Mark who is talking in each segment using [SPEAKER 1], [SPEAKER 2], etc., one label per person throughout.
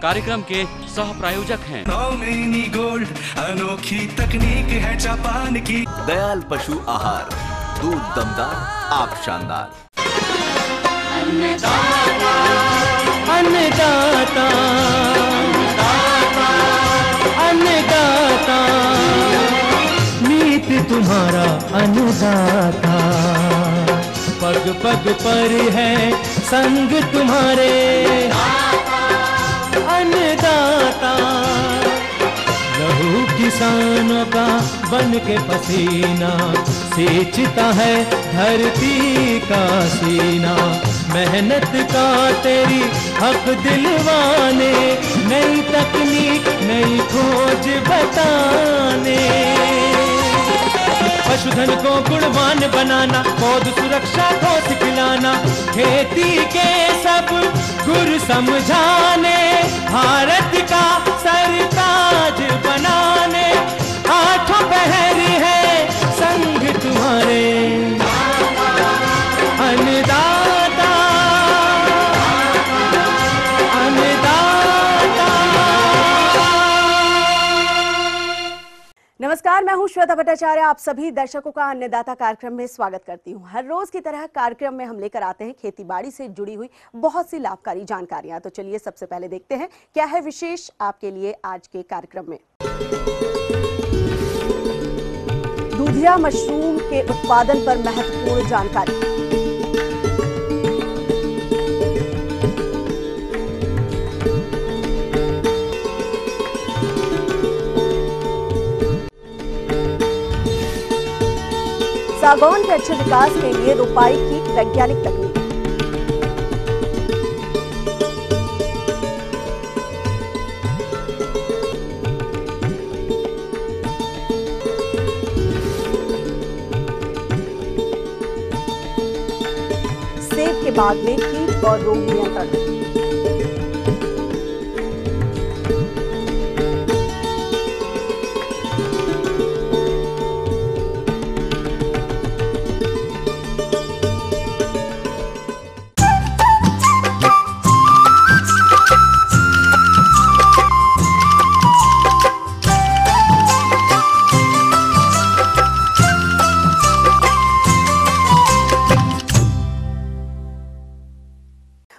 [SPEAKER 1] कार्यक्रम के सह प्रायोजक हैं।
[SPEAKER 2] नौमिनी गोल्ड, अनोखी तकनीक है जापान की।
[SPEAKER 3] दयाल पशु आहार, दूध दमदार, आप शानदार।
[SPEAKER 4] अन्नदाता, अन्नदाता, नीत तुम्हारा अन्नदाता, पग पग पर है संग तुम्हारे अन्नदाता। लहू किसानों का बन के पसीना सींचता है धरती का सीना। मेहनत का तेरी हक दिलवाने, नई तकनीक नई खोज बताने। पशुधन को गुणवान बनाना, पौध सुरक्षा को सिखलाना, खेती के सब गुर समझाने, भारत का सरताज बनाने। आठों पहर है संग तुम्हारे अन्नदाता, अन्नदाता।
[SPEAKER 5] नमस्कार, मैं हूं श्वेता भट्टाचार्य। आप सभी दर्शकों का अन्नदाता कार्यक्रम में स्वागत करती हूं। हर रोज की तरह कार्यक्रम में हम लेकर आते हैं खेतीबाड़ी से जुड़ी हुई बहुत सी लाभकारी जानकारियां। तो चलिए सबसे पहले देखते हैं क्या है विशेष आपके लिए आज के कार्यक्रम में। दूधिया मशरूम के उत्पादन पर महत्वपूर्ण जानकारी। सागौन के अच्छे विकास के लिए रोपाई की वैज्ञानिक तकनीक। सेब के बाद में कीट और रोग नियंत्रण।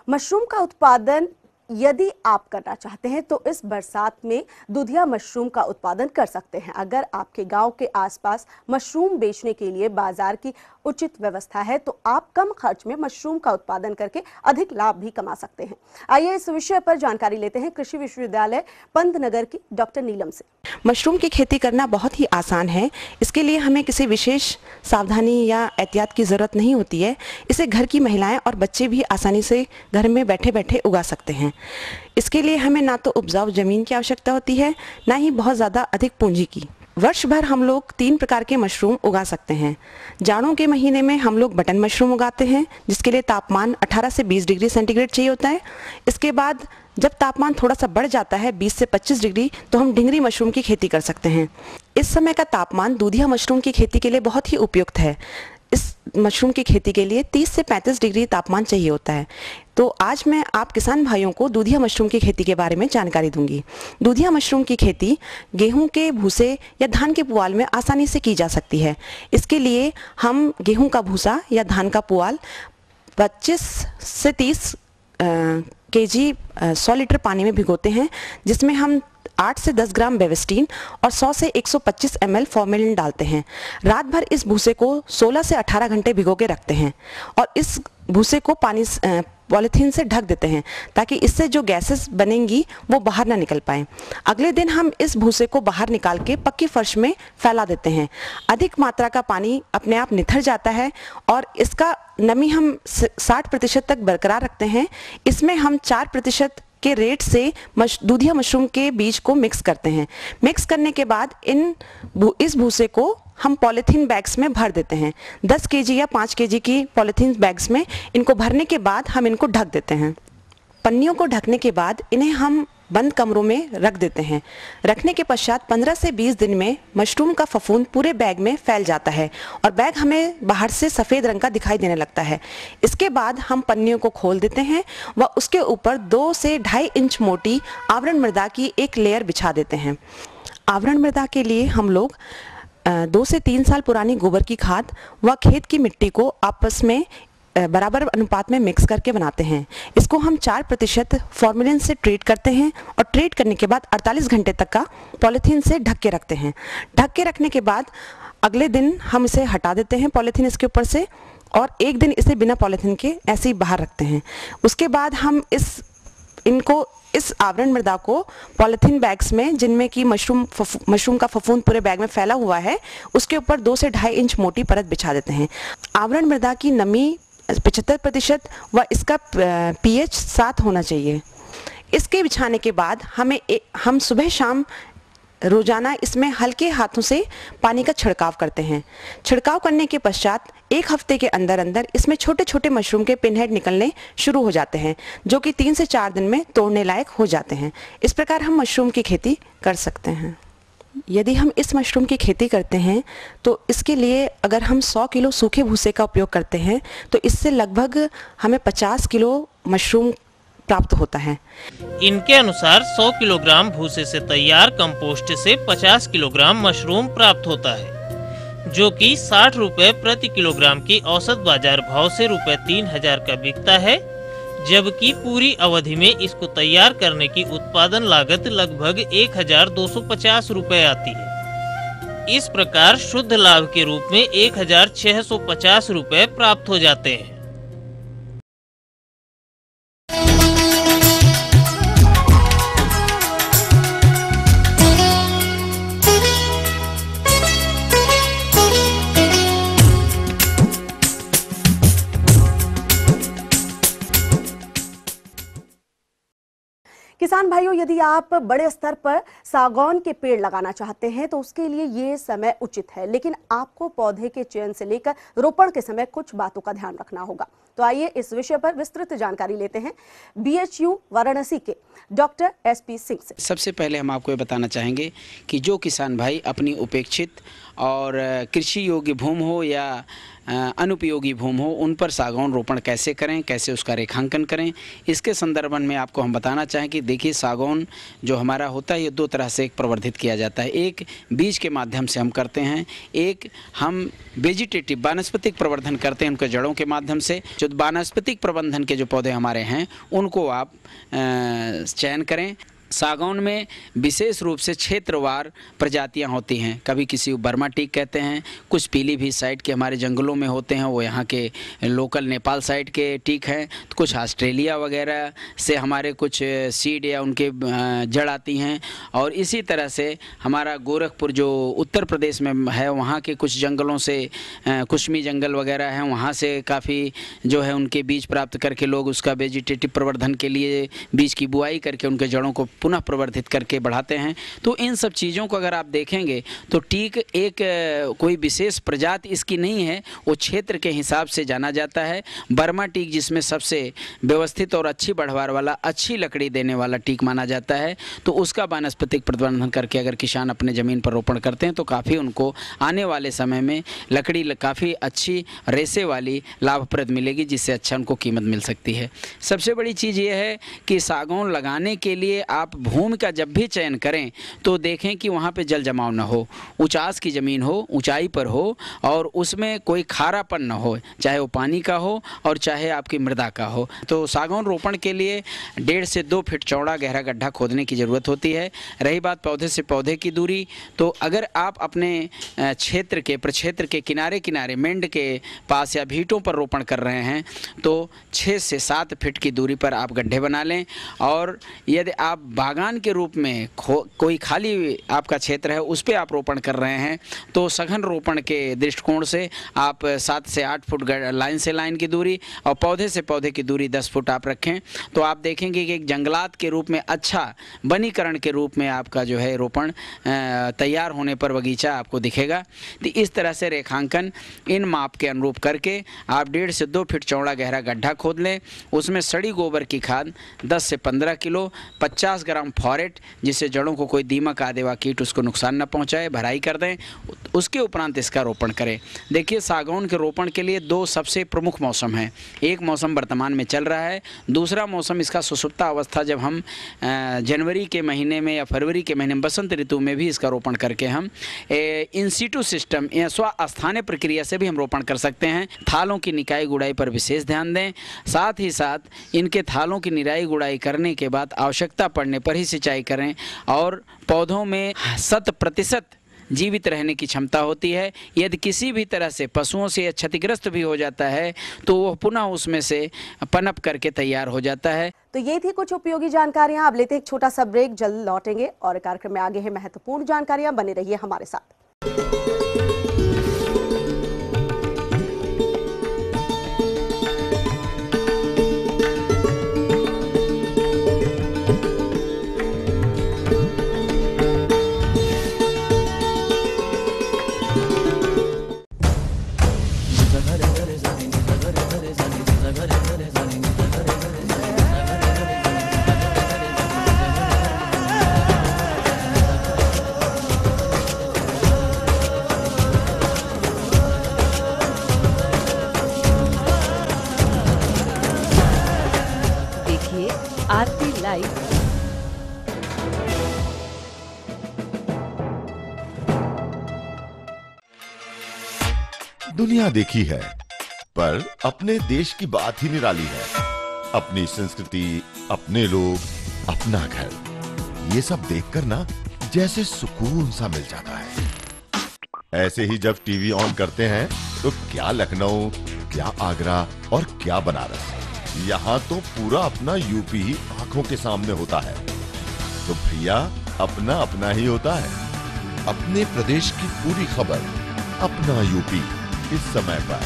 [SPEAKER 5] मशरूम का उत्पादन यदि आप करना चाहते हैं तो इस बरसात में दूधिया मशरूम का उत्पादन कर सकते हैं। अगर आपके गांव के आसपास मशरूम बेचने के लिए बाजार की उचित व्यवस्था है तो आप कम खर्च में मशरूम का उत्पादन करके अधिक लाभ भी कमा सकते हैं। आइए इस विषय पर जानकारी लेते हैं कृषि विश्वविद्यालय पंतनगर की डॉक्टर नीलम से।
[SPEAKER 6] मशरूम की खेती करना बहुत ही आसान है। इसके लिए हमें किसी विशेष सावधानी या एहतियात की ज़रूरत नहीं होती है। इसे घर की महिलाएं और बच्चे भी आसानी से घर में बैठे बैठे उगा सकते हैं। इसके लिए हमें ना तो उपजाऊ जमीन की आवश्यकता होती है, ना ही बहुत ज़्यादा अधिक पूंजी की। वर्ष भर हम लोग 3 प्रकार के मशरूम उगा सकते हैं। जाड़ों के महीने में हम लोग बटन मशरूम उगाते हैं, जिसके लिए तापमान 18 से 20 डिग्री सेंटीग्रेड चाहिए होता है। इसके बाद जब तापमान थोड़ा सा बढ़ जाता है 20 से 25 डिग्री, तो हम डिंगरी मशरूम की खेती कर सकते हैं। इस समय का तापमान दूधिया मशरूम की खेती के लिए बहुत ही उपयुक्त है। इस मशरूम की खेती के लिए 30 से 35 डिग्री तापमान चाहिए होता है। तो आज मैं आप किसान भाइयों को दूधिया मशरूम की खेती के बारे में जानकारी दूंगी। दूधिया मशरूम की खेती गेहूं के भूसे या धान के पुआल में आसानी से की जा सकती है। इसके लिए हम गेहूं का भूसा या धान का पुआल 25 से 30 केजी 100 लीटर पानी में भिगोते हैं, जिसमें हम 8 से 10 ग्राम बेविस्टीन और 100 से 125 ml फॉर्मेलिन डालते हैं। रात भर इस भूसे को 16 से 18 घंटे भिगो के रखते हैं और इस भूसे को पॉलीथीन से ढक देते हैं ताकि इससे जो गैसेस बनेंगी वो बाहर ना निकल पाए। अगले दिन हम इस भूसे को बाहर निकाल के पक्की फर्श में फैला देते हैं। अधिक मात्रा का पानी अपने आप निथर जाता है और इसका नमी हम 60% तक बरकरार रखते हैं। इसमें हम 4% के रेट से दूधिया मशरूम के बीज को मिक्स करते हैं। मिक्स करने के बाद इस भूसे को हम पॉलीथीन बैग्स में भर देते हैं। 10 केजी या 5 केजी की पॉलीथीन बैग्स में इनको भरने के बाद हम इनको ढक देते हैं। पन्नियों को ढकने के बाद इन्हें हम बंद कमरों में रख देते हैं। रखने के पश्चात 15 से 20 दिन में मशरूम का फफूंद पूरे बैग में फैल जाता है और बैग हमें बाहर से सफ़ेद रंग का दिखाई देने लगता है। इसके बाद हम पन्नियों को खोल देते हैं व उसके ऊपर 2 से 2.5 इंच मोटी आवरण मृदा की एक लेयर बिछा देते हैं। आवरण मृदा के लिए हम लोग 2 से 3 साल पुरानी गोबर की खाद व खेत की मिट्टी को आपस में बराबर अनुपात में मिक्स करके बनाते हैं। इसको हम 4% फॉर्मेलिन से ट्रीट करते हैं और ट्रीट करने के बाद 48 घंटे तक का पॉलीथीन से ढक के रखते हैं। ढक के रखने के बाद अगले दिन हम इसे हटा देते हैं पॉलीथीन इसके ऊपर से, और एक दिन इसे बिना पॉलीथीन के ऐसे ही बाहर रखते हैं। उसके बाद हम इस आवरण मृदा को पॉलीथीन बैग्स में, जिनमें कि मशरूम का फफूंद पूरे बैग में फैला हुआ है, उसके ऊपर 2 से 2.5 इंच मोटी परत बिछा देते हैं। आवरण मृदा की नमी 75% व इसका pH 7 होना चाहिए। इसके बिछाने के बाद हम सुबह शाम रोजाना इसमें हल्के हाथों से पानी का छिड़काव करते हैं। छिड़काव करने के पश्चात 1 हफ्ते के अंदर अंदर इसमें छोटे छोटे मशरूम के पिनहेड निकलने शुरू हो जाते हैं, जो कि 3 से 4 दिन में तोड़ने लायक हो जाते हैं। इस प्रकार हम मशरूम की खेती कर सकते हैं। यदि हम इस मशरूम की खेती करते हैं तो इसके लिए अगर हम 100 किलो सूखे भूसे का उपयोग करते हैं तो इससे लगभग हमें 50 किलो मशरूम प्राप्त होता है।
[SPEAKER 7] इनके अनुसार 100 किलोग्राम भूसे से तैयार कंपोस्ट से 50 किलोग्राम मशरूम प्राप्त होता है, जो कि 60 रुपए प्रति किलोग्राम की औसत बाजार भाव से ₹3000 का बिकता है, जबकि पूरी अवधि में इसको तैयार करने की उत्पादन लागत लगभग 1250 रुपए आती है। इस प्रकार शुद्ध लाभ के रूप में 1650 रुपए प्राप्त हो जाते हैं।
[SPEAKER 5] किसान भाइयों, यदि आप बड़े स्तर पर सागौन के पेड़ लगाना चाहते हैं तो उसके लिए ये समय उचित है, लेकिन आपको पौधे के चयन से लेकर रोपण के समय कुछ बातों का ध्यान रखना होगा। तो आइए इस विषय पर विस्तृत जानकारी लेते हैं BHU वाराणसी के डॉक्टर SP सिंह से।
[SPEAKER 8] सबसे पहले हम आपको ये बताना चाहेंगे कि जो किसान भाई अपनी उपेक्षित और कृषि योग्य भूमि हो या अनुपयोगी भूमि हो, उन पर सागौन रोपण कैसे करें, कैसे उसका रेखांकन करें, इसके संदर्भ में आपको हम बताना चाहें कि देखिए, सागौन जो हमारा होता है ये 2 तरह से प्रवर्धित किया जाता है। एक बीज के माध्यम से हम करते हैं, एक हम वेजिटेटिव वानस्पतिक प्रवर्धन करते हैं उनके जड़ों के माध्यम से। जो वानस्पतिक प्रबंधन के जो पौधे हमारे हैं उनको आप चयन करें। सागौन में विशेष रूप से क्षेत्रवार प्रजातियां होती हैं। कभी किसी को बर्मा टीक कहते हैं, कुछ पीलीभीत साइड के हमारे जंगलों में होते हैं, वो यहाँ के लोकल नेपाल साइड के टीक हैं। तो कुछ ऑस्ट्रेलिया वगैरह से हमारे कुछ सीड या उनके जड़ आती हैं। और इसी तरह से हमारा गोरखपुर जो उत्तर प्रदेश में है, वहाँ के कुछ जंगलों से कुश्मी जंगल वगैरह हैं, वहाँ से काफ़ी जो है उनके बीज प्राप्त करके लोग उसका वेजिटेटिव प्रवर्धन के लिए बीज की बुआई करके उनके जड़ों को पुनः प्रवर्धित करके बढ़ाते हैं। तो इन सब चीज़ों को अगर आप देखेंगे तो टीक एक कोई विशेष प्रजाति इसकी नहीं है, वो क्षेत्र के हिसाब से जाना जाता है। बर्मा टीक जिसमें सबसे व्यवस्थित और अच्छी बढ़वार वाला, अच्छी लकड़ी देने वाला टीक माना जाता है, तो उसका वानस्पतिक प्रबंधन करके अगर किसान अपने ज़मीन पर रोपण करते हैं तो काफ़ी उनको आने वाले समय में लकड़ी काफ़ी अच्छी रेशे वाली लाभप्रद मिलेगी, जिससे अच्छा उनको कीमत मिल सकती है। सबसे बड़ी चीज़ ये है कि सागौन लगाने के लिए आप भूमि का जब भी चयन करें तो देखें कि वहाँ पे जल जमाव न हो, ऊंचास की ज़मीन हो, ऊंचाई पर हो, और उसमें कोई खारापन न हो, चाहे वो पानी का हो और चाहे आपकी मृदा का हो। तो सागौन रोपण के लिए 1.5 से 2 फीट चौड़ा गहरा गड्ढा खोदने की ज़रूरत होती है। रही बात पौधे से पौधे की दूरी, तो अगर आप अपने क्षेत्र के प्रक्षेत्र के किनारे किनारे मेंढ के पास या भीटों पर रोपण कर रहे हैं तो 6 से 7 फीट की दूरी पर आप गड्ढे बना लें। और यदि आप बागान के रूप में कोई खाली आपका क्षेत्र है उस पर आप रोपण कर रहे हैं तो सघन रोपण के दृष्टिकोण से आप 7 से 8 फुट लाइन से लाइन की दूरी और पौधे से पौधे की दूरी 10 फुट आप रखें, तो आप देखेंगे कि एक जंगलात के रूप में, अच्छा वनीकरण के रूप में आपका जो है रोपण तैयार होने पर बगीचा आपको दिखेगा। तो इस तरह से रेखांकन इन माप के अनुरूप करके आप 1.5 से 2 फीट चौड़ा गहरा गड्ढा खोद लें। उसमें सड़ी गोबर की खाद 10 से 15 किलो 50 ग्राम फॉरेट, जिससे जड़ों को कोई दीमक आदि व कीट उसको नुकसान न पहुंचाए, भराई कर दें। उसके उपरांत इसका रोपण करें। देखिए, सागौन के रोपण के लिए 2 सबसे प्रमुख मौसम हैं। एक मौसम वर्तमान में चल रहा है, दूसरा मौसम इसका सुसुप्ता अवस्था, जब हम जनवरी के महीने में या फरवरी के महीने में बसंत ऋतु में भी इसका रोपण करके हम इन सीटू सिस्टम या स्वस्थानीय प्रक्रिया से भी हम रोपण कर सकते हैं। थालों की निकाई गुड़ाई पर विशेष ध्यान दें। साथ ही साथ इनके थालों की निराई गुड़ाई करने के बाद आवश्यकता पड़ने पर ही सिंचाई करें। और पौधों में 100% जीवित रहने की क्षमता होती है। यदि किसी भी तरह से पशुओं से क्षतिग्रस्त भी हो जाता है तो वह पुनः उसमें से पनप करके तैयार हो जाता है।
[SPEAKER 5] तो ये थी कुछ उपयोगी जानकारियां। अब लेते हैं एक छोटा सा ब्रेक, जल्द लौटेंगे और कार्यक्रम में आगे है महत्वपूर्ण जानकारियां। बने रहिए हमारे साथ।
[SPEAKER 9] आरती लाइव।
[SPEAKER 10] दुनिया देखी है, पर अपने देश की बात ही निराली है। अपनी संस्कृति, अपने लोग, अपना घर, ये सब देखकर ना जैसे सुकून सा मिल जाता है। ऐसे ही जब टीवी ऑन करते हैं तो क्या लखनऊ, क्या आगरा और क्या बनारस, यहाँ तो पूरा अपना यूपी ही आंखों के सामने होता है। तो भैया, अपना अपना ही होता है। अपने प्रदेश की पूरी खबर, अपना यूपी, इस समय पर।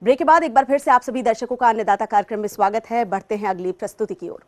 [SPEAKER 5] ब्रेक के बाद एक बार फिर से आप सभी दर्शकों का अन्नदाता कार्यक्रम में स्वागत है। बढ़ते हैं अगली प्रस्तुति की ओर।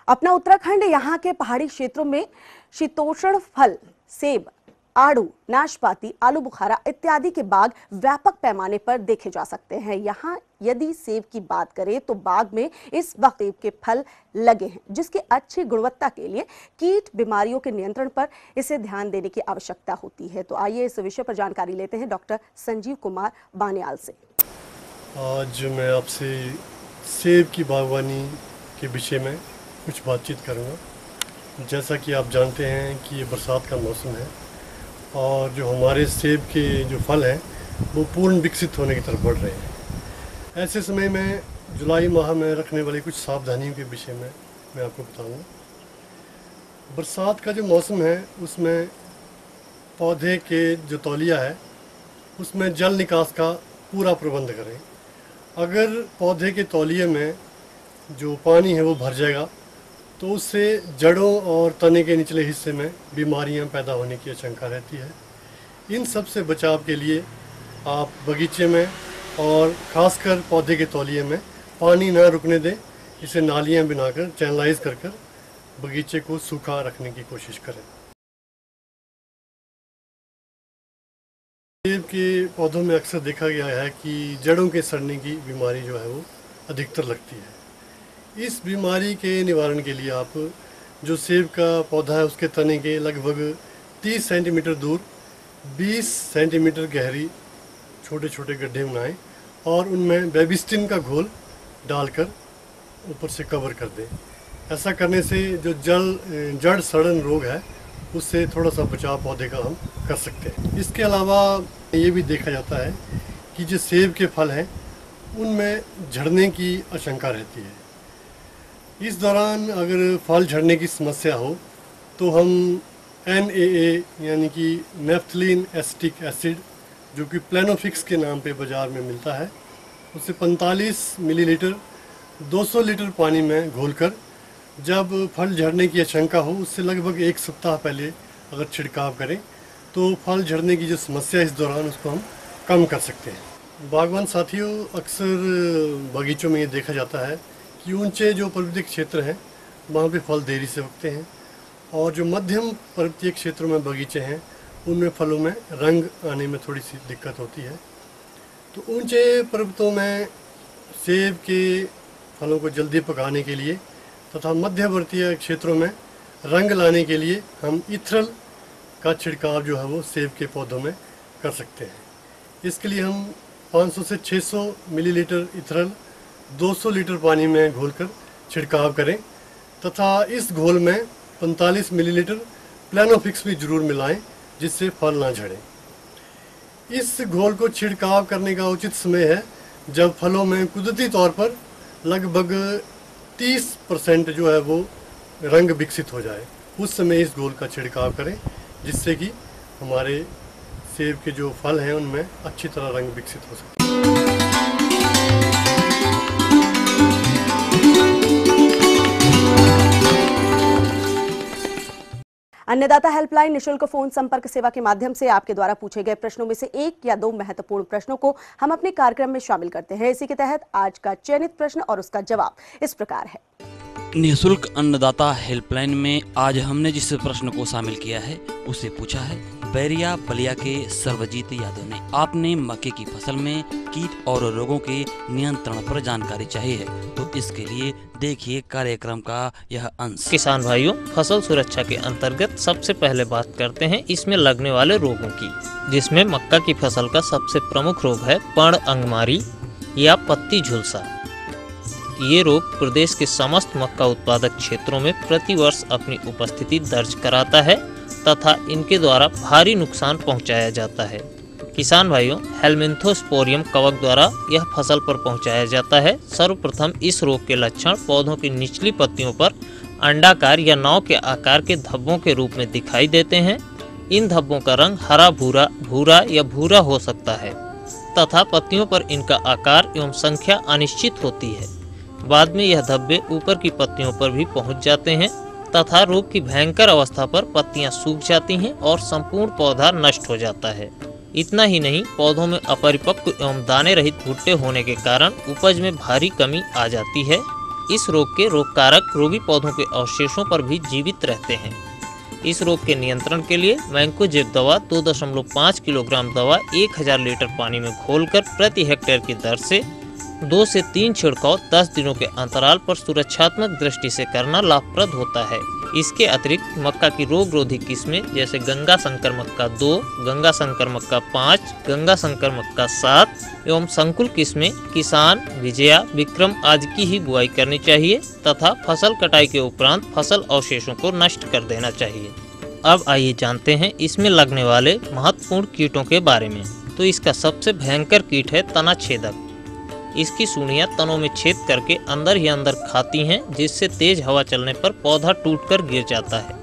[SPEAKER 5] अपना उत्तराखंड यहाँ के पहाड़ी क्षेत्रों में शीतोष्ण फल, सेब, आड़ू, नाशपाती, आलू बुखारा इत्यादि के बाग व्यापक पैमाने पर देखे जा सकते हैं। यहाँ यदि सेब की बात करें तो बाग में इस वक्त सेब के फल लगे हैं, जिसकी अच्छी गुणवत्ता के लिए कीट बीमारियों के नियंत्रण पर इसे ध्यान देने की आवश्यकता होती है। तो आइए इस विषय पर जानकारी लेते हैं डॉक्टर संजीव कुमार बानियाल से।
[SPEAKER 11] आज मैं आपसे सेब की बागवानी के विषय में कुछ बातचीत करूँगा। जैसा कि आप जानते हैं कि ये बरसात का मौसम है और जो हमारे सेब के जो फल हैं वो पूर्ण विकसित होने की तरफ बढ़ रहे हैं। ऐसे समय में जुलाई माह में रखने वाली कुछ सावधानियों के विषय में मैं आपको बताऊँगा। बरसात का जो मौसम है उसमें पौधे के जो तौलिया है उसमें जल निकास का पूरा प्रबंध करें। अगर पौधे के तौलिए में जो पानी है वो भर जाएगा तो उससे जड़ों और तने के निचले हिस्से में बीमारियां पैदा होने की आशंका रहती है। इन सब से बचाव के लिए आप बगीचे में और ख़ासकर पौधे के तौलिए में पानी न रुकने दें। इसे नालियां बनाकर चैनलाइज कर बगीचे को सूखा रखने की कोशिश करें। सेब के पौधों में अक्सर देखा गया है कि जड़ों के सड़ने की बीमारी जो है वो अधिकतर लगती है। इस बीमारी के निवारण के लिए आप जो सेब का पौधा है उसके तने के लगभग 30 सेंटीमीटर दूर 20 सेंटीमीटर गहरी छोटे छोटे गड्ढे बनाएं और उनमें बेबिस्टिन का घोल डालकर ऊपर से कवर कर दें। ऐसा करने से जो जड़ सड़न रोग है उससे थोड़ा सा बचाव पौधे का हम कर सकते हैं। इसके अलावा ये भी देखा जाता है कि जो सेब के फल हैं उनमें झड़ने की आशंका रहती है। इस दौरान अगर फल झड़ने की समस्या हो तो हम NAA यानी कि नेफ्थलीन एसिटिक एसिड, जो कि प्लेनोफिक्स के नाम पे बाज़ार में मिलता है, उसे 45 मिलीलीटर 200 लीटर पानी में घोलकर जब फल झड़ने की आशंका हो उससे लगभग 1 सप्ताह पहले अगर छिड़काव करें तो फल झड़ने की जो समस्या है इस दौरान उसको हम कम कर सकते हैं। बागवान साथियों, अक्सर बगीचों में ये देखा जाता है कि ऊंचे जो पर्वतीय क्षेत्र हैं वहाँ पे फल देरी से उगते हैं और जो मध्यम पर्वतीय क्षेत्रों में बगीचे हैं उनमें फलों में रंग आने में थोड़ी सी दिक्कत होती है। तो ऊंचे पर्वतों में सेब के फलों को जल्दी पकाने के लिए तथा मध्यवर्तीय क्षेत्रों में रंग लाने के लिए हम इथरल का छिड़काव जो है वो सेब के पौधों में कर सकते हैं। इसके लिए हम 500 से 600 मिलीलीटर इथरल 200 लीटर पानी में घोलकर छिड़काव करें तथा इस घोल में 45 मिलीलीटर प्लेनोफिक्स भी जरूर मिलाएं जिससे फल ना झड़े। इस घोल को छिड़काव करने का उचित समय है जब फलों में कुदरती तौर पर लगभग 30% जो है वो रंग विकसित हो जाए, उस समय इस घोल का छिड़काव करें जिससे कि हमारे सेब के जो फल हैं उनमें अच्छी तरह रंग विकसित हो सके।
[SPEAKER 5] अन्नदाता हेल्पलाइन निशुल्क फोन संपर्क सेवा के माध्यम से आपके द्वारा पूछे गए प्रश्नों में से 1 या 2 महत्वपूर्ण प्रश्नों को हम अपने कार्यक्रम में शामिल करते हैं। इसी के तहत आज का चयनित प्रश्न और उसका जवाब इस प्रकार है।
[SPEAKER 1] निःशुल्क अन्नदाता हेल्पलाइन में आज हमने जिस प्रश्न को शामिल किया है उसे पूछा है बैरिया बलिया के सर्वजीत यादव ने। आपने मक्के की फसल में कीट और रोगों के नियंत्रण पर जानकारी चाहिए है तो इसके लिए देखिए कार्यक्रम का यह अंश।
[SPEAKER 7] किसान भाइयों, फसल सुरक्षा के अंतर्गत सबसे पहले बात करते हैं इसमें लगने वाले रोगों की, जिसमें मक्का की फसल का सबसे प्रमुख रोग है पर्ण अंगमारी या पत्ती झुलसा। ये रोग प्रदेश के समस्त मक्का उत्पादक क्षेत्रों में प्रतिवर्ष अपनी उपस्थिति दर्ज कराता है तथा इनके द्वारा भारी नुकसान पहुंचाया जाता है। किसान भाइयों, हेलमिंथोस्पोरियम कवक द्वारा यह फसल पर पहुंचाया जाता है। सर्वप्रथम इस रोग के लक्षण पौधों की निचली पत्तियों पर अंडाकार या नाव के आकार के धब्बों के रूप में दिखाई देते हैं। इन धब्बों का रंग हरा भूरा, भूरा या भूरा हो सकता है तथा पत्तियों पर इनका आकार एवं संख्या अनिश्चित होती है। बाद में यह धब्बे ऊपर की पत्तियों पर भी पहुंच जाते हैं तथा रोग की भयंकर अवस्था पर पत्तियां सूख जाती हैं और संपूर्ण पौधा नष्ट हो जाता है। इतना ही नहीं, पौधों में अपरिपक्व एवं दाने रहित भुट्टे होने के कारण उपज में भारी कमी आ जाती है। इस रोग के रोग कारक रोगी पौधों के अवशेषों पर भी जीवित रहते हैं। इस रोग के नियंत्रण के लिए मैंकोजेब दवा 2.5 किलोग्राम दवा 1000 लीटर पानी में घोलकर प्रति हेक्टेयर की दर से 2 से 3 छिड़काव 10 दिनों के अंतराल पर सुरक्षात्मक दृष्टि से करना लाभप्रद होता है। इसके अतिरिक्त मक्का की रोग रोधी किस्में जैसे गंगा शंकर मक्का 2, गंगा शंकर मक्का 5, गंगा शंकर मक्का 7 एवं संकुल किस्में किसान, विजया, विक्रम आदि की ही बुआई करनी चाहिए तथा फसल कटाई के उपरांत फसल अवशेषों को नष्ट कर देना चाहिए। अब आइए जानते हैं इसमें लगने वाले महत्वपूर्ण कीटों के बारे में। तो इसका सबसे भयंकर कीट है तना छेदक। इसकी सूढ़ियां तनों में छेद करके अंदर ही अंदर खाती हैं, जिससे तेज हवा चलने पर पौधा टूटकर गिर जाता है।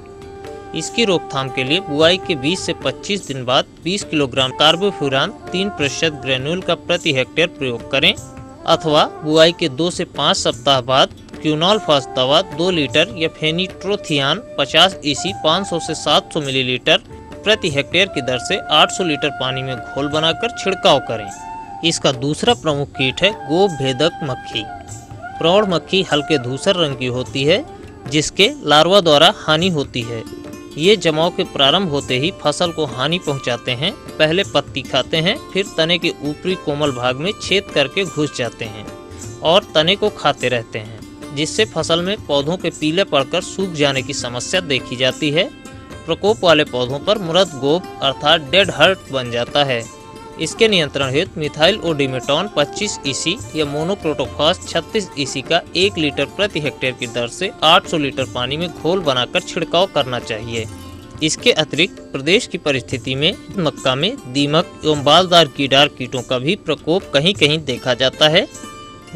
[SPEAKER 7] इसकी रोकथाम के लिए बुआई के 20 से 25 दिन बाद 20 किलोग्राम कार्बोफ्यूरान 3% ग्रेन्यूल का प्रति हेक्टेयर प्रयोग करें अथवा बुआई के 2 से 5 सप्ताह बाद क्यूनॉल फास दवा 2 लीटर या फेनिट्रोथियान 50 EC 500 से 700 मिलीलीटर प्रति हेक्टेयर की दर से 800 लीटर पानी में घोल बनाकर छिड़काव करें। इसका दूसरा प्रमुख कीट है गोप भेदक मक्खी। प्रौढ़ मक्खी हल्के धूसर रंग की होती है जिसके लार्वा द्वारा हानि होती है। ये जमाव के प्रारंभ होते ही फसल को हानि पहुंचाते हैं। पहले पत्ती खाते हैं, फिर तने के ऊपरी कोमल भाग में छेद करके घुस जाते हैं और तने को खाते रहते हैं, जिससे फसल में पौधों के पीले पड़कर सूख जाने की समस्या देखी जाती है। प्रकोप वाले पौधों पर मृत गोप अर्थात डेड हर्ट बन जाता है। इसके नियंत्रण हेतु मिथाइल ओडिमेटॉन 25 EC या मोनोक्रोटोफास 36 EC का 1 लीटर प्रति हेक्टेयर की दर से 800 लीटर पानी में घोल बनाकर छिड़काव करना चाहिए। इसके अतिरिक्त प्रदेश की परिस्थिति में मक्का में दीमक एवं बालदार कीटार कीटों का भी प्रकोप कहीं कहीं देखा जाता है।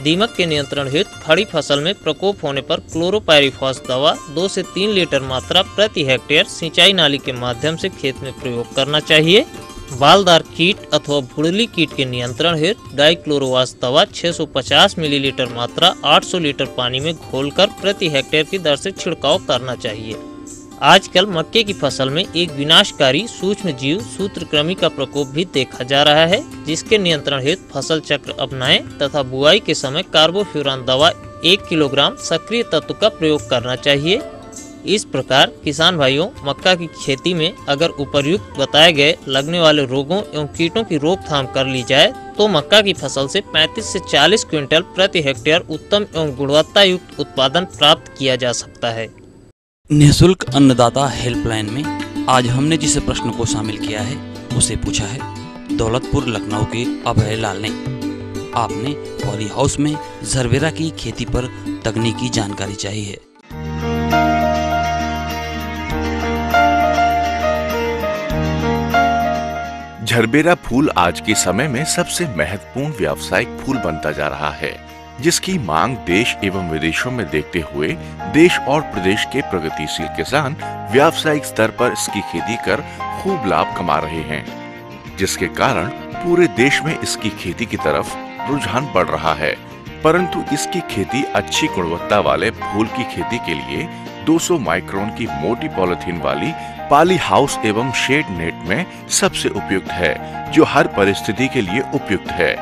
[SPEAKER 7] दीमक के नियंत्रण हेतु खड़ी फसल में प्रकोप होने पर क्लोरोपाइरीफॉस दवा 2 से 3 लीटर मात्रा प्रति हेक्टेयर सिंचाई नाली के माध्यम से खेत में प्रयोग करना चाहिए। बालदार कीट अथवा भुड़ली कीट के नियंत्रण हेतु डाइक्लोरोवास दवा 650 मिलीलीटर मात्रा 800 लीटर पानी में घोलकर प्रति हेक्टेयर की दर से छिड़काव करना चाहिए। आजकल मक्के की फसल में एक विनाशकारी सूक्ष्म जीव सूत्रकृमि का प्रकोप भी देखा जा रहा है, जिसके नियंत्रण हेतु फसल चक्र अपनाएं तथा बुआई के समय कार्बोफ्यूरान दवा 1 किलोग्राम सक्रिय तत्व का प्रयोग करना चाहिए। इस प्रकार किसान भाइयों, मक्का की खेती में अगर उपर्युक्त बताए गए लगने वाले रोगों एवं कीटों की रोकथाम कर ली जाए तो मक्का की फसल से 35 से 40 क्विंटल प्रति हेक्टेयर उत्तम एवं गुणवत्ता युक्त उत्पादन प्राप्त किया जा सकता है।
[SPEAKER 1] निःशुल्क अन्नदाता हेल्पलाइन में आज हमने जिस प्रश्न को शामिल किया है उसे पूछा है दौलतपुर लखनऊ के अभय लाल ने। आपने पॉली हाउस में झरबेरा की खेती पर तकनीकी जानकारी चाहिए।
[SPEAKER 12] झरबेरा फूल आज के समय में सबसे महत्वपूर्ण व्यावसायिक फूल बनता जा रहा है, जिसकी मांग देश एवं विदेशों में देखते हुए देश और प्रदेश के प्रगतिशील किसान व्यावसायिक स्तर पर इसकी खेती कर खूब लाभ कमा रहे हैं, जिसके कारण पूरे देश में इसकी खेती की तरफ रुझान बढ़ रहा है। परंतु इसकी खेती अच्छी गुणवत्ता वाले फूल की खेती के लिए 200 माइक्रोन की मोटी पॉलिथीन वाली पॉली हाउस एवं शेड नेट में सबसे उपयुक्त है, जो हर परिस्थिति के लिए उपयुक्त है।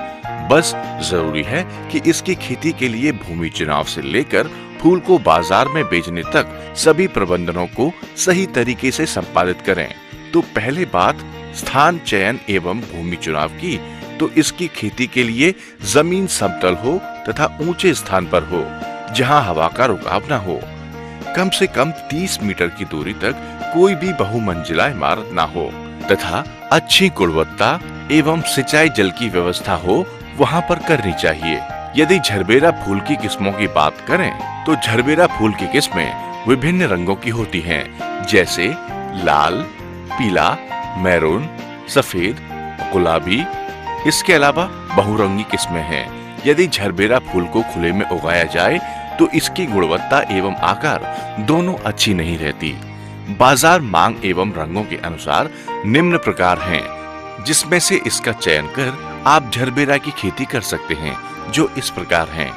[SPEAKER 12] बस जरूरी है कि इसकी खेती के लिए भूमि चुनाव से लेकर फूल को बाजार में बेचने तक सभी प्रबंधनों को सही तरीके से संपादित करें। तो पहले बात स्थान चयन एवं भूमि चुनाव की, तो इसकी खेती के लिए जमीन समतल हो तथा ऊंचे स्थान पर हो, जहां हवा का रुकाव न हो। कम से कम 30 मीटर की दूरी तक कोई भी बहुमंजिला इमारत ना हो तथा अच्छी गुणवत्ता एवं सिंचाई जल की व्यवस्था हो, वहां पर करनी चाहिए। यदि झरबेरा फूल की किस्मों की बात करें तो झरबेरा फूल की किस्में विभिन्न रंगों की होती हैं, जैसे लाल, पीला, मैरून, सफेद, गुलाबी। इसके अलावा बहुरंगी किस्में हैं। यदि झरबेरा फूल को खुले में उगाया जाए तो इसकी गुणवत्ता एवं आकार दोनों अच्छी नहीं रहती। बाजार मांग एवं रंगों के अनुसार निम्न प्रकार हैं, जिसमें से इसका चयन कर आप झरबेरा की खेती कर सकते हैं, जो इस प्रकार हैं।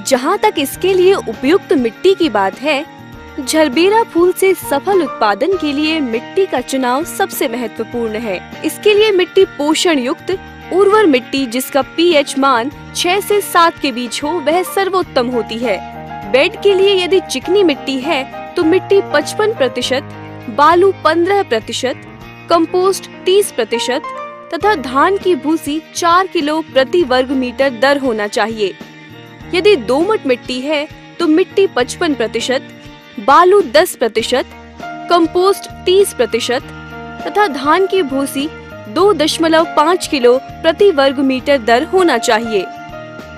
[SPEAKER 13] जहाँ तक इसके लिए उपयुक्त मिट्टी की बात है, झरबेरा फूल से सफल उत्पादन के लिए मिट्टी का चुनाव सबसे महत्वपूर्ण है। इसके लिए मिट्टी पोषण युक्त उर्वर मिट्टी जिसका पीएच मान 6 से 7 के बीच हो, वह सर्वोत्तम होती है। बेड के लिए यदि चिकनी मिट्टी है तो मिट्टी 55%, बालू 15%, कंपोस्ट 30% तथा धान की भूसी 4 किलो प्रति वर्ग मीटर दर होना चाहिए। यदि दोमट मिट्टी है तो मिट्टी 55%, बालू 10%, कंपोस्ट 30% तथा धान की भूसी 2.5 किलो प्रति वर्ग मीटर दर होना चाहिए।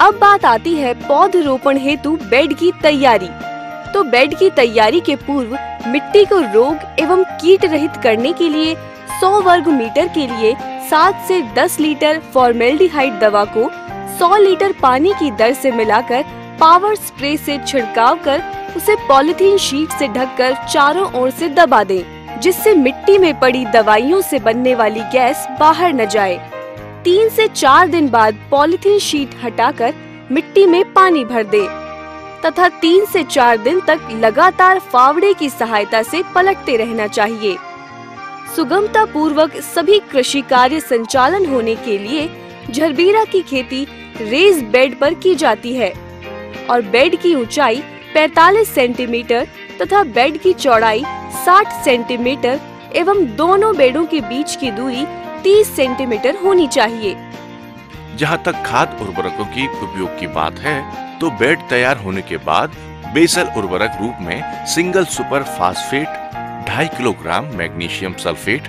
[SPEAKER 13] अब बात आती है पौधरोपण हेतु बेड की तैयारी। तो बेड की तैयारी के पूर्व मिट्टी को रोग एवं कीट रहित करने के लिए 100 वर्ग मीटर के लिए 7 से 10 लीटर फॉर्मेल्डिहाइड दवा को 100 लीटर पानी की दर से मिलाकर पावर स्प्रे से छिड़काव कर उसे पॉलिथीन शीट से ढककर चारों ओर से दबा दें, जिससे मिट्टी में पड़ी दवाइयों से बनने वाली गैस बाहर न जाए। 3 से 4 दिन बाद पॉलिथीन शीट हटाकर मिट्टी में पानी भर दें तथा 3 से 4 दिन तक लगातार फावड़े की सहायता से पलटते रहना चाहिए। सुगमता पूर्वक सभी कृषि कार्य संचालन होने के लिए झरबेरा की खेती रेज बेड पर की जाती है और बेड की ऊंचाई 45 सेंटीमीटर तथा बेड की चौड़ाई 60 सेंटीमीटर एवं दोनों बेडों के बीच की दूरी 30 सेंटीमीटर होनी चाहिए।
[SPEAKER 12] जहां तक खाद उर्वरकों की उपयोग की बात है तो बेड तैयार होने के बाद बेसल उर्वरक रूप में single super phosphate 2.5 kilogram magnesium sulphate,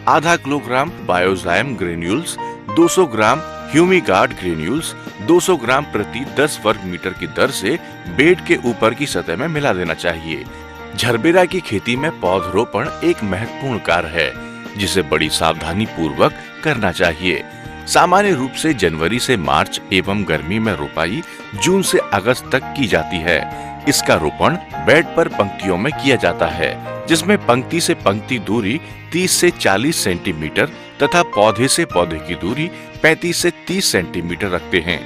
[SPEAKER 12] आधा किलोग्राम बायोजाइम ग्रेन्यूल्स, 200 ग्राम ह्यूमिगार्ड ग्रेन्यूल्स 200 ग्राम प्रति 10 वर्ग मीटर की दर से बेड के ऊपर की सतह में मिला देना चाहिए। झरबेरा की खेती में पौधरोपण एक महत्वपूर्ण कार्य है जिसे बड़ी सावधानी पूर्वक करना चाहिए। सामान्य रूप से जनवरी से मार्च एवं गर्मी में रोपाई जून से अगस्त तक की जाती है। इसका रोपण बेड पर पंक्तियों में किया जाता है जिसमें पंक्ति से पंक्ति दूरी 30 से 40 सेंटीमीटर तथा पौधे से पौधे की दूरी 35 से 30 सेंटीमीटर रखते हैं।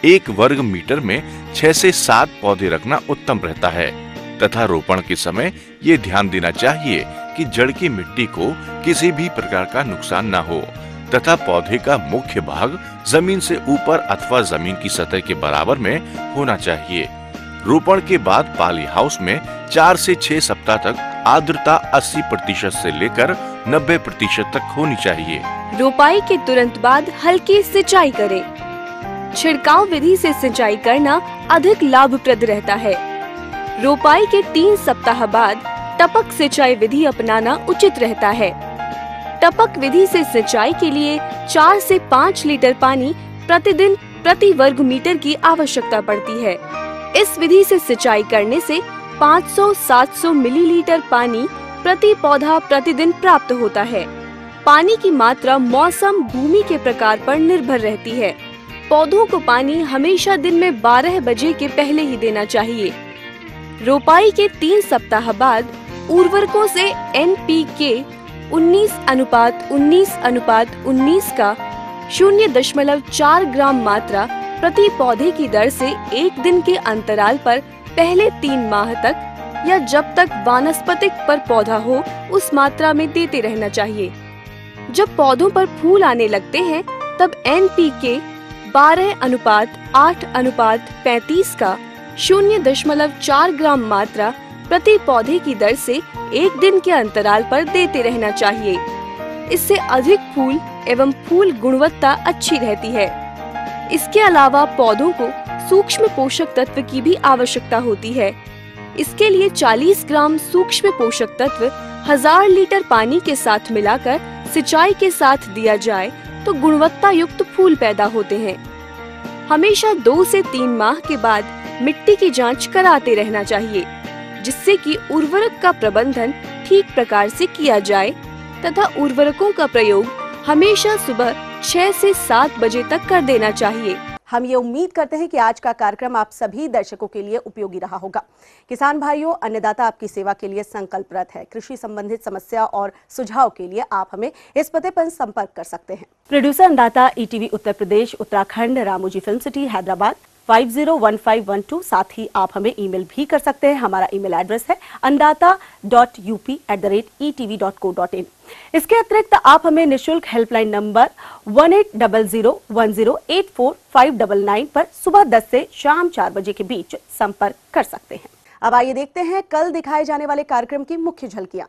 [SPEAKER 12] 1 वर्ग मीटर में 6 से 7 पौधे रखना उत्तम रहता है तथा रोपण के समय ये ध्यान देना चाहिए कि जड़ की मिट्टी को किसी भी प्रकार का नुकसान न हो तथा पौधे का मुख्य भाग जमीन से ऊपर अथवा जमीन की सतह के बराबर में होना चाहिए। रोपण के बाद पॉली हाउस में 4 से 6 सप्ताह तक आर्द्रता 80% से लेकर 90% तक होनी चाहिए।
[SPEAKER 13] रोपाई के तुरंत बाद हल्की सिंचाई करें। छिड़काव विधि से सिंचाई करना अधिक लाभप्रद रहता है। रोपाई के 3 सप्ताह बाद टपक सिंचाई विधि अपनाना उचित रहता है। टपक विधि से सिंचाई के लिए 4 से 5 लीटर पानी प्रतिदिन प्रति वर्ग मीटर की आवश्यकता पड़ती है। इस विधि से सिंचाई करने से 500-700 मिलीलीटर पानी प्रति पौधा प्रतिदिन प्राप्त होता है। पानी की मात्रा मौसम भूमि के प्रकार पर निर्भर रहती है। पौधों को पानी हमेशा दिन में 12 बजे के पहले ही देना चाहिए। रोपाई के 3 सप्ताह बाद उर्वरकों से NPK 19:19:19 का 0.4 ग्राम मात्रा प्रति पौधे की दर से 1 दिन के अंतराल पर पहले 3 माह तक या जब तक वानस्पतिक पर पौधा हो उस मात्रा में देते रहना चाहिए। जब पौधों पर फूल आने लगते हैं तब NPK 12:8:35 का 0.4 ग्राम मात्रा प्रति पौधे की दर से 1 दिन के अंतराल पर देते रहना चाहिए। इससे अधिक फूल एवं फूल गुणवत्ता अच्छी रहती है। इसके अलावा पौधों को सूक्ष्म पोषक तत्व की भी आवश्यकता होती है। इसके लिए 40 ग्राम सूक्ष्म पोषक तत्व 1000 लीटर पानी के साथ मिलाकर सिंचाई के साथ दिया जाए तो गुणवत्ता युक्त फूल पैदा होते हैं। हमेशा 2 से 3 माह के बाद मिट्टी की जांच कराते रहना चाहिए जिससे कि उर्वरक का प्रबंधन ठीक प्रकार से किया जाए तथा उर्वरकों का प्रयोग हमेशा सुबह 6 से 7 बजे तक कर देना चाहिए।
[SPEAKER 5] हम ये उम्मीद करते हैं कि आज का कार्यक्रम आप सभी दर्शकों के लिए उपयोगी रहा होगा। किसान भाइयों, अन्नदाता आपकी सेवा के लिए संकल्परत है। कृषि संबंधित समस्या और सुझाव के लिए आप हमें इस पते पर संपर्क कर सकते हैं। प्रोड्यूसर अन्नदाता, ETV Uttar Pradesh, Uttarakhand, Ramoji film city, Hyderabad 501512। साथ ही आप हमें ईमेल भी कर सकते हैं। हमारा ईमेल एड्रेस है annadata.up@etv.co.in। इसके अतिरिक्त आप हमें निःशुल्क हेल्पलाइन नंबर 180010084599 पर सुबह 10 से शाम 4 बजे के बीच संपर्क कर सकते हैं। अब आइए देखते हैं कल दिखाए जाने वाले कार्यक्रम की मुख्य झलकियां।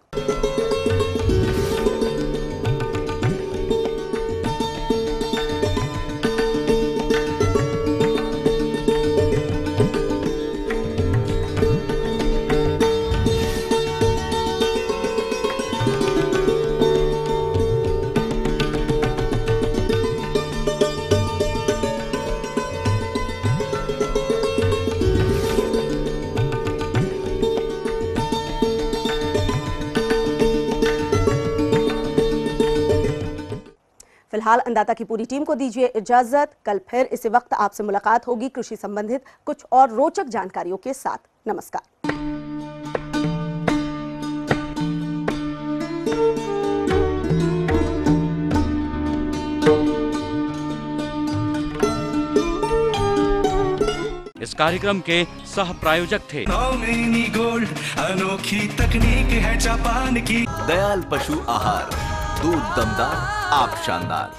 [SPEAKER 5] फिलहाल अन्नदाता की पूरी टीम को दीजिए इजाजत। कल फिर इसी वक्त आपसे मुलाकात होगी कृषि संबंधित कुछ और रोचक जानकारियों के साथ। नमस्कार।
[SPEAKER 1] इस कार्यक्रम के सह प्रायोजक थे
[SPEAKER 2] नौमेनी गोल्ड, अनोखी तकनीक है जापान की।
[SPEAKER 3] दयाल पशु आहार, दूध दमदार, आप शानदार।